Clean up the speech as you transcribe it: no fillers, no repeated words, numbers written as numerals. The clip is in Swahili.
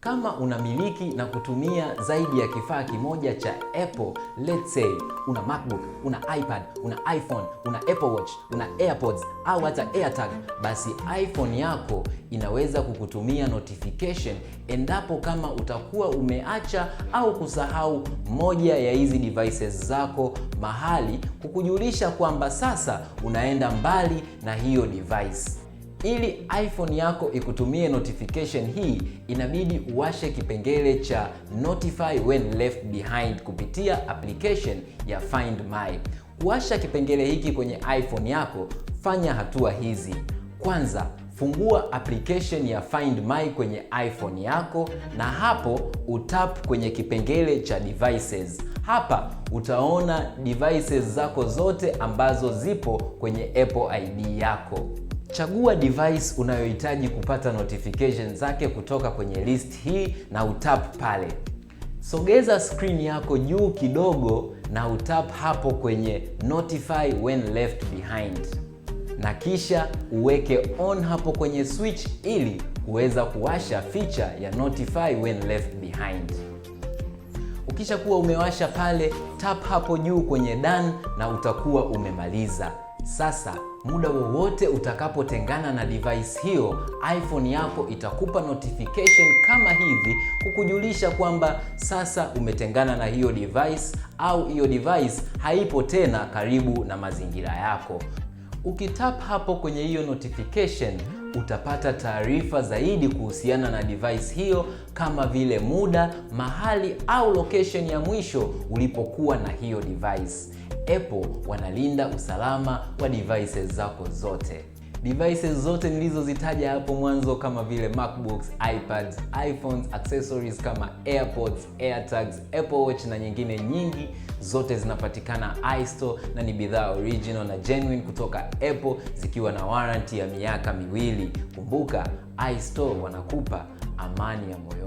Kama unamiliki na kutumia zaidi ya kifaa kimoja cha Apple, let's say una MacBook, una iPad, una iPhone, una Apple Watch, una Airpods au hata Airtag, basi iPhone yako inaweza kukutumia notification endapo kama utakuwa umeacha au kusahau moja ya hizi devices zako mahali, kukujulisha kwamba sasa unaenda mbali na hiyo device. Ili iPhone yako ikutumie notification hii, inabidi uwashe kipengele cha notify when left behind kupitia application ya Find My. Kuwasha kipengele hiki kwenye iPhone yako, fanya hatua hizi. Kwanza, fungua application ya Find My kwenye iPhone yako na hapo utap kwenye kipengele cha devices. Hapa utaona devices zako zote ambazo zipo kwenye Apple ID yako. Chagua device unayohitaji kupata notification zake kutoka kwenye list hii na utap pale. Sogeza screen yako juu kidogo na utap hapo kwenye notify when left behind. Na kisha uweke on hapo kwenye switch ili kuweza kuwasha feature ya notify when left behind. Ukisha kuwa umewasha pale, tap hapo juu kwenye done na utakuwa umemaliza. Sasa muda wowote utakapotengana na device hiyo, iPhone yako itakupa notification kama hivi kukujulisha kwamba sasa umetengana na hiyo device au hiyo device haipo tena karibu na mazingira yako. Ukitap hapo kwenye hiyo notification, utapata taarifa zaidi kuhusiana na device hiyo kama vile muda, mahali au location ya mwisho ulipokuwa na hiyo device. Apple wanalinda usalama wa devices zako zote. Devices zote nilizozitaja hapo mwanzo kama vile MacBooks, iPads, iPhones, accessories kama Airpods, Airtags, Apple Watch na nyingine nyingi, zote zinapatikana iStore na ni bidhaa original na genuine kutoka Apple zikiwa na warranty ya miaka 2. Kumbuka, iStore wanakupa amani ya moyoni.